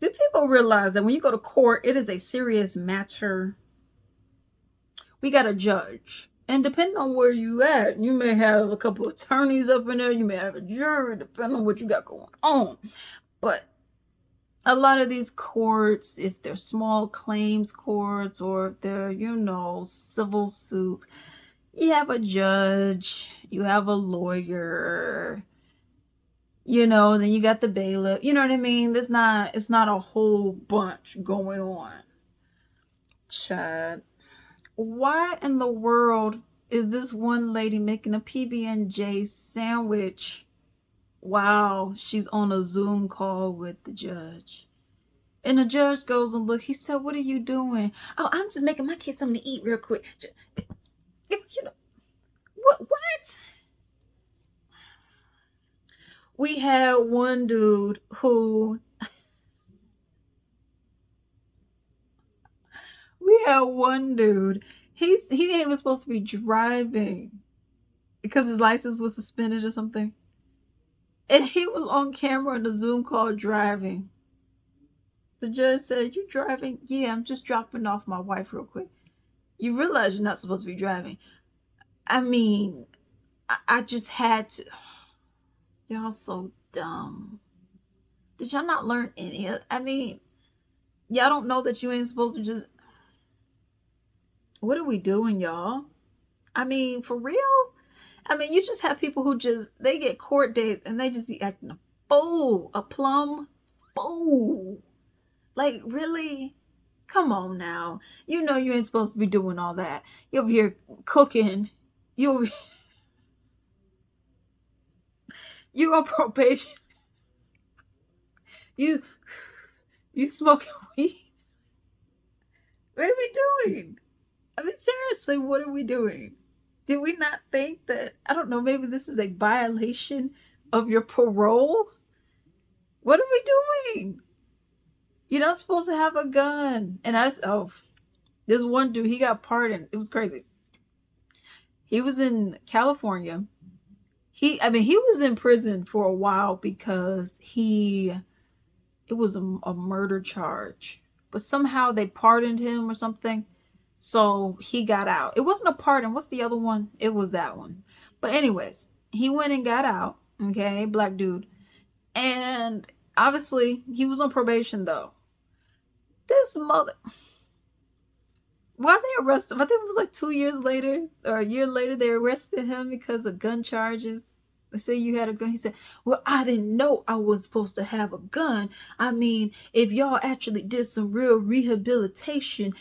Do people realize that when you go to court, it is a serious matter? We got a judge. And depending on where you at, you may have a couple of attorneys up in there, you may have a jury, depending on what you got going on. But a lot of these courts, if they're small claims courts or if they're, civil suits, you have a judge, you have a lawyer, then you got the bailiff. You know what I mean? It's not a whole bunch going on. Chad, why in the world is this one lady making a PB&J sandwich while she's on a Zoom call with the judge? And the judge goes and look. He said, "What are you doing?" "Oh, I'm just making my kids something to eat real quick." What? We had one dude who he ain't even supposed to be driving because his license was suspended or something. And he was on camera in the Zoom call driving. The judge said, "You driving?" "Yeah, I'm just dropping off my wife real quick." You realize you're not supposed to be driving. I mean, I just had to. Y'all so dumb. Did y'all not learn any of? I mean, y'all don't know that you ain't supposed to just. What are we doing, y'all? I mean, for real? I mean, you just have people who they get court dates and they just be acting a fool, a plum fool. Like, really? Come on now. You know you ain't supposed to be doing all that. You're over here cooking. You're on probation. You smoking weed. What are we doing? I mean, seriously, what are we doing? Did we not think that, I don't know, maybe this is a violation of your parole? What are we doing? You're not supposed to have a gun. And this one dude, he got pardoned. It was crazy. He was in California. He was in prison for a while because it was a murder charge. But somehow they pardoned him or something. So he got out. It wasn't a pardon. What's the other one? It was that one. But anyways, he went and got out. Okay, black dude. And obviously, he was on probation though. This mother... Why they arrested him? I think it was like 2 years later or a year later they arrested him because of gun charges. They say you had a gun. He said, "Well, I didn't know I was supposed to have a gun. I mean, if y'all actually did some real rehabilitations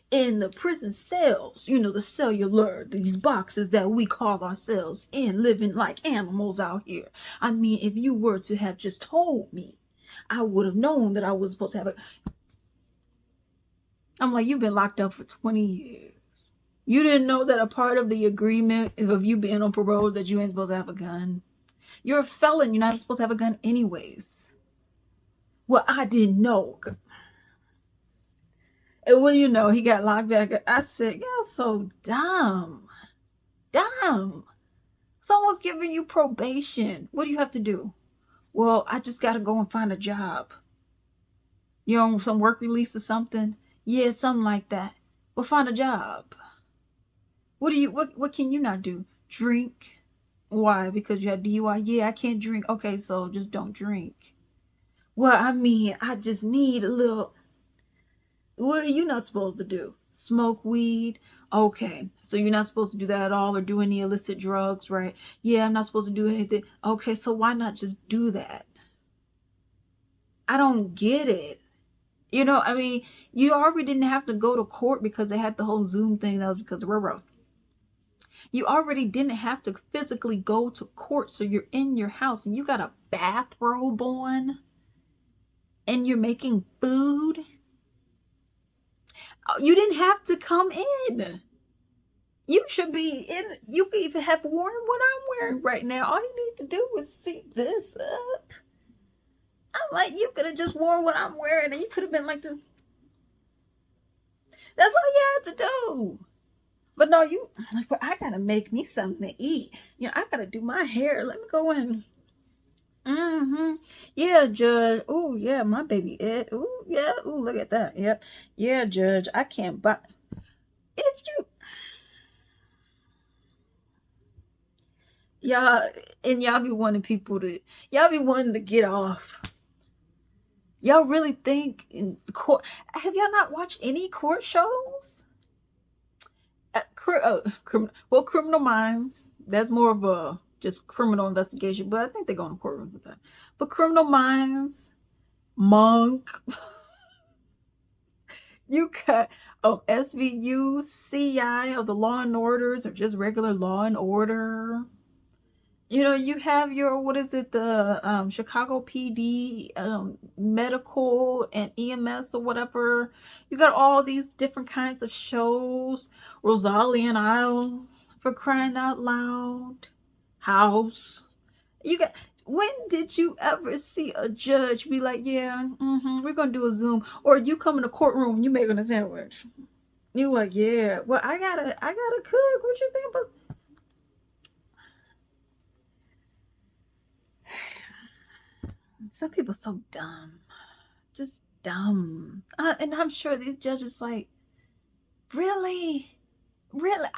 in the prison cells, the cellular, these boxes that we call ourselves in, living like animals out here. I mean, if you were to have just told me, I would have known that I was supposed to have a..." I'm like, you've been locked up for 20 years. You didn't know that a part of the agreement of you being on parole is that you ain't supposed to have a gun. You're a felon. You're not supposed to have a gun anyways. "Well, I didn't know." And what do you know? He got locked back. I said, y'all so dumb. Dumb. Someone's giving you probation. What do you have to do? "Well, I just got to go and find a job." You're on some work release or something? "Yeah, something like that." "Well, find a job." What can you not do? "Drink." "Why? Because you had DUI?" "Yeah, I can't drink." "Okay, so just don't drink." "Well, I mean, I just need a little..." What are you not supposed to do? "Smoke weed." "Okay, so you're not supposed to do that at all or do any illicit drugs, right?" "Yeah, I'm not supposed to do anything." "Okay, so why not just do that?" I don't get it. I mean, you already didn't have to go to court because they had the whole Zoom thing. That was because of railroad. You already didn't have to physically go to court. So you're in your house and you got a bathrobe on and you're making food. You didn't have to come in. You should be in. You could even have worn what I'm wearing right now. All you need to do is seat this up. I'm like, you could have just worn what I'm wearing and you could have been like this. That's all you had to do. But no, but I gotta make me something to eat. I gotta do my hair. Let me go in. Mm-hmm. Yeah, Judge. Oh, yeah, my baby Ed. Oh, yeah. Oh, look at that. Yep. Yeah, Judge. I can't buy. If you, y'all, and y'all be wanting people to, y'all be wanting to get off. Y'all really think in court? Have y'all not watched any court shows? Criminal Minds. That's more of a just criminal investigation, but I think they go in the courtroom with that. But Criminal Minds, Monk, you got SVU, CI of the Law and Orders, or just regular Law and Order. You know, you have your, what is it, the Chicago PD, medical and EMS or whatever. You got all these different kinds of shows. Rosalie and Isles, for crying out loud. House. You got. When did you ever see a judge be like, yeah, we're gonna do a Zoom, or you come in the courtroom and you making a sandwich? You like, yeah, well, I gotta cook. What you think about? Some people so dumb, just dumb. And I'm sure these judges like, really, really.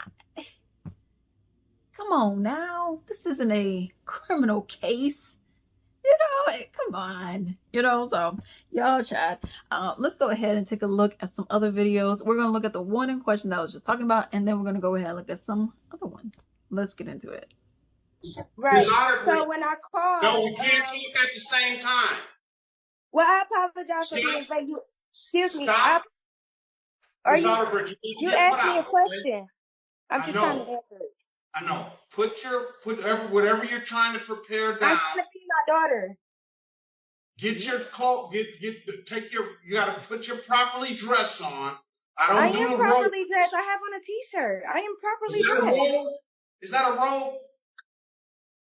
Come on now, this isn't a criminal case. You know, come on. You know, so y'all chat. Let's go ahead and take a look at some other videos. We're gonna look at the one in question that I was just talking about, and then we're gonna go ahead and look at some other ones. Let's get into it. Right. So when I called, no, we can't talk at the same time. Well, I apologize for being late. You, excuse me. Stop. You asked me a question. I'm just trying to answer it. I know. Put whatever you're trying to prepare down. I'm trying to feed my daughter. Get your coat. You got to put your properly dressed on. I am properly dressed. I have on a t-shirt. I am properly dressed. Is that a robe?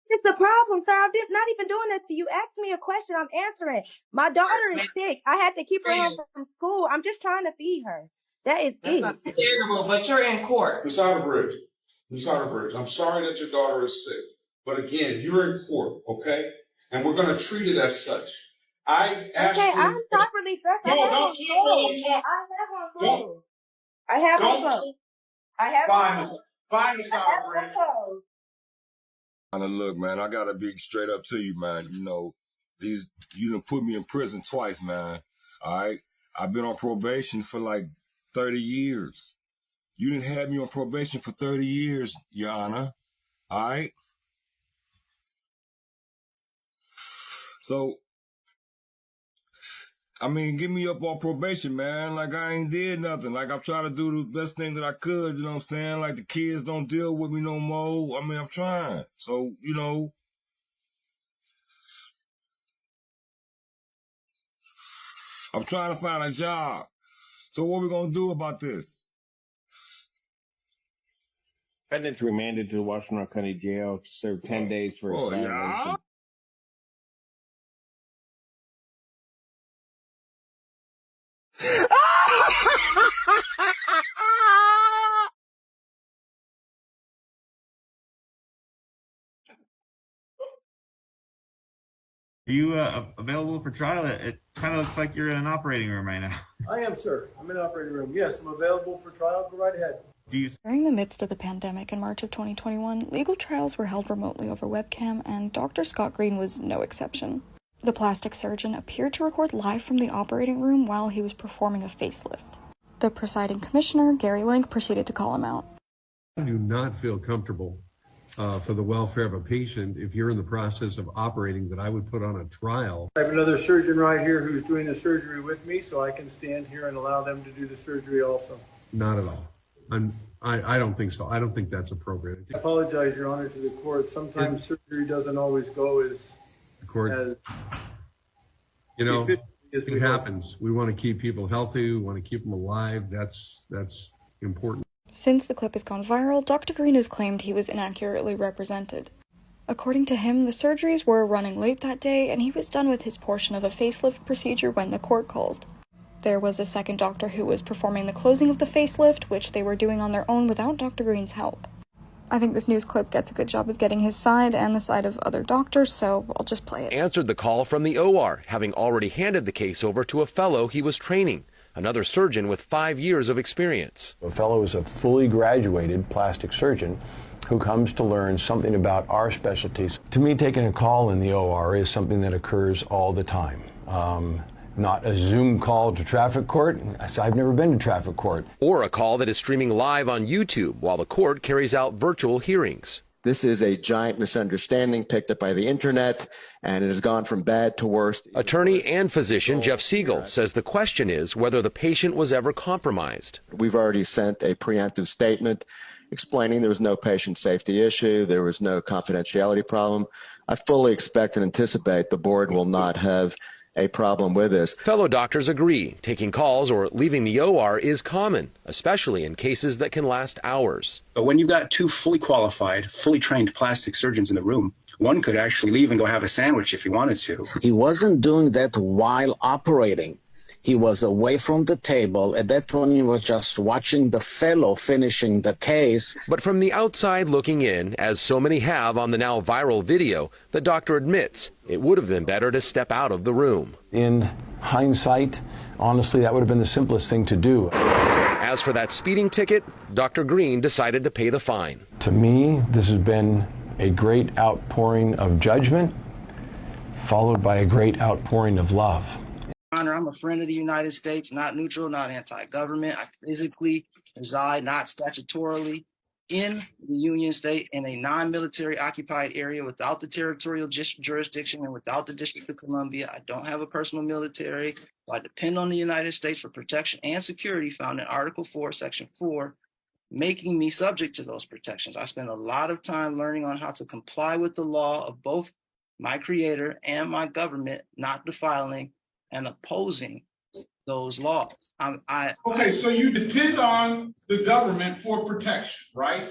It's the problem, sir. I'm not even doing this. You asked me a question. I'm answering. My daughter is sick. I had to keep her home from school. I'm just trying to feed her. That is it. That's terrible, but you're in court. Ms. Otterbridge, I'm sorry that your daughter is sick. But again, you're in court, okay? And we're going to treat it as such. I asked you. Okay, I'm properly dressed. No, don't talk. I have on clothes. I have on clothes. Fine, Ms. Otterbridge. Look, man, I gotta be straight up to you, man. You know, you done put me in prison twice, man. All right, I've been on probation for like 30 years. You didn't have me on probation for 30 years, Your Honor. All right. So, I mean, get me up on probation, man. Like I ain't did nothing. Like I'm trying to do the best thing that I could, you know what I'm saying? Like the kids don't deal with me no more. I mean, I'm trying. So, you know. I'm trying to find a job. So what we gonna do about this? Defendant's remanded to the Washington County Jail to serve 10 days for a violation. Yeah? Are you available for trial? It kind of looks like you're in an operating room right now. I am, sir. I'm in an operating room. Yes, I'm available for trial. Go right ahead. During the midst of the pandemic in March of 2021, legal trials were held remotely over webcam, and Dr. Scott Green was no exception. The plastic surgeon appeared to record live from the operating room while he was performing a facelift. The presiding commissioner, Gary Link, proceeded to call him out. I do not feel comfortable for the welfare of a patient if you're in the process of operating that I would put on a trial. I have another surgeon right here who's doing the surgery with me, so I can stand here and allow them to do the surgery also. Not at all. I don't think so. I don't think that's appropriate. I apologize, Your Honor, to the court. Sometimes surgery doesn't always go as the court, you know, it happens. We want to keep people healthy. We want to keep them alive. That's important. Since the clip has gone viral, Dr. Green has claimed he was inaccurately represented. According to him, the surgeries were running late that day, and he was done with his portion of a facelift procedure when the court called. There was a second doctor who was performing the closing of the facelift, which they were doing on their own without Dr. Green's help. I think this news clip gets a good job of getting his side and the side of other doctors, so I'll just play it. Answered the call from the OR, having already handed the case over to a fellow he was training, another surgeon with 5 years of experience. A fellow is a fully graduated plastic surgeon who comes to learn something about our specialties. To me, taking a call in the OR is something that occurs all the time. Not a Zoom call to traffic court. I've never been to traffic court. Or a call that is streaming live on YouTube while the court carries out virtual hearings. This is a giant misunderstanding picked up by the internet, and it has gone from bad to worse. Attorney and physician Jeff Siegel says the question is whether the patient was ever compromised. We've already sent a preemptive statement explaining there was no patient safety issue, there was no confidentiality problem. I fully expect and anticipate the board will not have a problem with this. Fellow doctors agree. Taking calls or leaving the OR is common, especially in cases that can last hours. But when you've got two fully qualified, fully trained plastic surgeons in the room, one could actually leave and go have a sandwich if he wanted to. He wasn't doing that while operating. He was away from the table. At that point, he was just watching the fellow finishing the case. But from the outside looking in, as so many have on the now viral video, the doctor admits it would have been better to step out of the room. In hindsight, honestly, that would have been the simplest thing to do. As for that speeding ticket, Dr. Green decided to pay the fine. To me, this has been a great outpouring of judgment, followed by a great outpouring of love. Honor, I'm a friend of the United States, not neutral, not anti-government. I physically reside, not statutorily, in the Union State in a non-military occupied area without the territorial jurisdiction and without the District of Columbia. I don't have a personal military. So I depend on the United States for protection and security found in Article 4, Section 4, making me subject to those protections. I spend a lot of time learning on how to comply with the law of both my creator and my government, not defiling and opposing those laws. Okay, so you depend on the government for protection, right?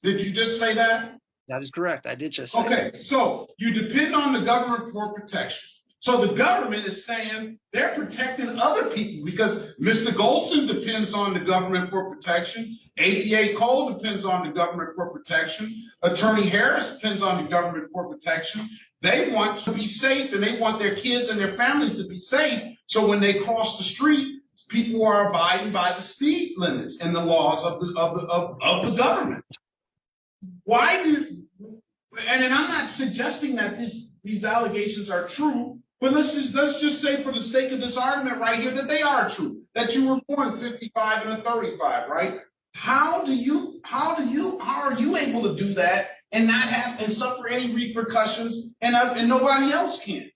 Did you just say that? That is correct. I did just say okay, that. So you depend on the government for protection. So the government is saying they're protecting other people because Mr. Golson depends on the government for protection. ADA Cole depends on the government for protection. Attorney Harris depends on the government for protection. They want to be safe and they want their kids and their families to be safe. So when they cross the street, people are abiding by the speed limits and the laws of the government. Why do, and I'm not suggesting that these allegations are true, but let's just say for the sake of this argument right here that they are true, that you were born 55 and a 35, right? How are you able to do that and not have and suffer any repercussions and nobody else can?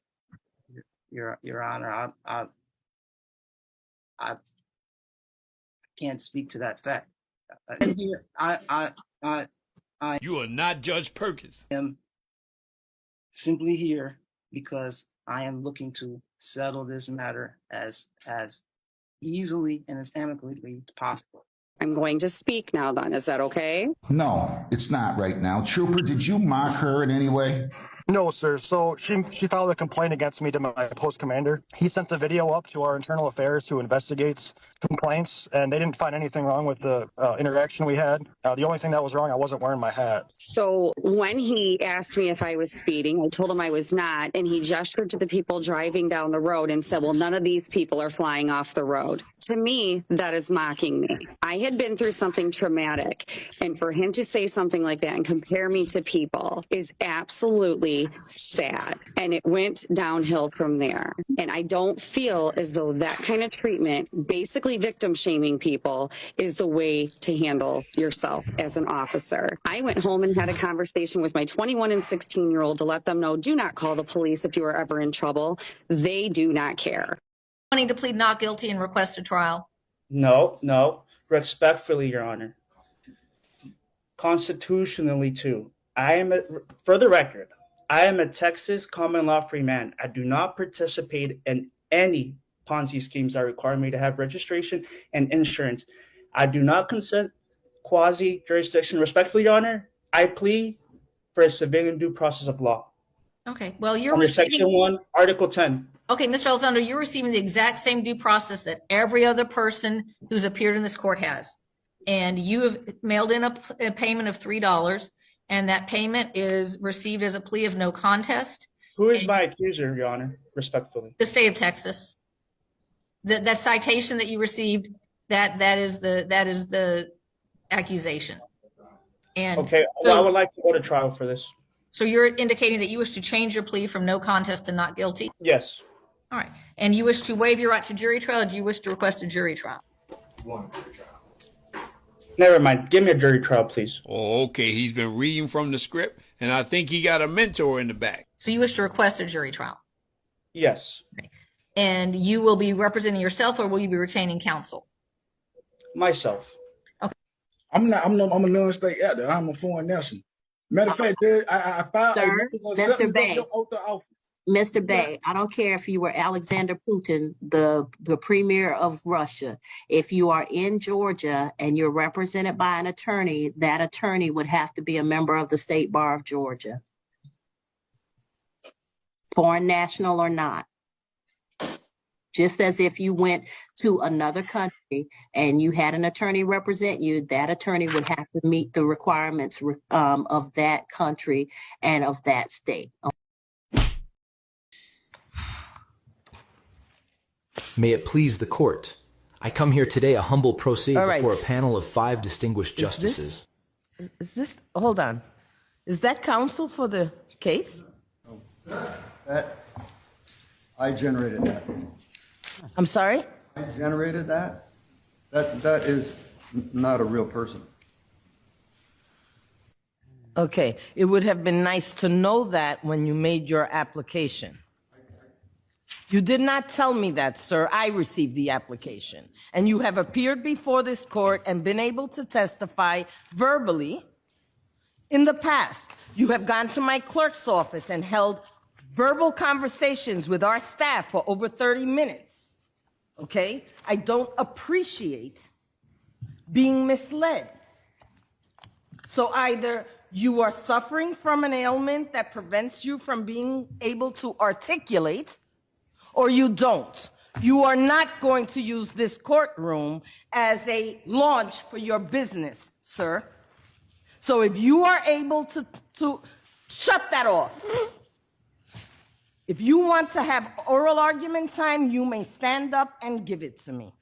Your Honor, I can't speak to that fact. You are not Judge Perkins. I am simply here because I am looking to settle this matter as easily and as amicably as possible. I'm going to speak now then. Is that okay? No, it's not right now. Trooper, did you mock her in any way? No, sir. So she filed a complaint against me to my post commander. He sent the video up to our internal affairs who investigates complaints, and they didn't find anything wrong with the interaction we had. The only thing that was wrong, I wasn't wearing my hat. So when he asked me if I was speeding, I told him I was not, and he gestured to the people driving down the road and said, well, none of these people are flying off the road. To me, that is mocking me. I had been through something traumatic, and for him to say something like that and compare me to people is absolutely sad. And it went downhill from there. And I don't feel as though that kind of treatment, basically victim shaming people, is the way to handle yourself as an officer. I went home and had a conversation with my 21 and 16-year-old to let them know, do not call the police if you are ever in trouble. They do not care. Wanting to plead not guilty and request a trial? No. Respectfully, Your Honor. Constitutionally, too. For the record, I am a Texas common law free man. I do not participate in any Ponzi schemes that require me to have registration and insurance. I do not consent quasi-jurisdiction. Respectfully, Your Honor, I plead for a civilian due process of law. Okay, well, you're under Section 1, Article 10. Okay, Mr. Elizondo, you're receiving the exact same due process that every other person who's appeared in this court has. and you have mailed in a payment of $3, and that payment is received as a plea of no contest. Who is my accuser, Your Honor, respectfully? The state of Texas. That citation that you received, that is the accusation. And okay, so, well, I would like to go to trial for this. So you're indicating that you wish to change your plea from no contest to not guilty? Yes. All right. And you wish to waive your right to jury trial, or do you wish to request a jury trial? One jury trial. Never mind. Give me a jury trial, please. Oh, okay. He's been reading from the script, and I think he got a mentor in the back. So you wish to request a jury trial? Yes. Okay. And you will be representing yourself, or will you be retaining counsel? Myself. Okay. I'm a non-state actor. I'm a foreign national. Matter of fact, Judge, I filed a notice of acceptance of your oath of office. Mr. Bay, I don't care if you were Alexander Putin, the premier of Russia. If you are in Georgia and you're represented by an attorney, that attorney would have to be a member of the State Bar of Georgia. Foreign national or not. Just as if you went to another country and you had an attorney represent you, that attorney would have to meet the requirements of that country and of that state. May it please the court. I come here today a humble pro se right. before a panel of 5 distinguished justices. Is this, hold on. Is that counsel for the case? I generated that. I'm sorry? I generated that. That is not a real person. Okay, it would have been nice to know that when you made your application. You did not tell me that, sir. I received the application. And you have appeared before this court and been able to testify verbally in the past. You have gone to my clerk's office and held verbal conversations with our staff for over 30 minutes. Okay? I don't appreciate being misled. So either you are suffering from an ailment that prevents you from being able to articulate, or you don't. You are not going to use this courtroom as a launch for your business, sir. So if you are able to shut that off. If you want to have oral argument time, you may stand up and give it to me.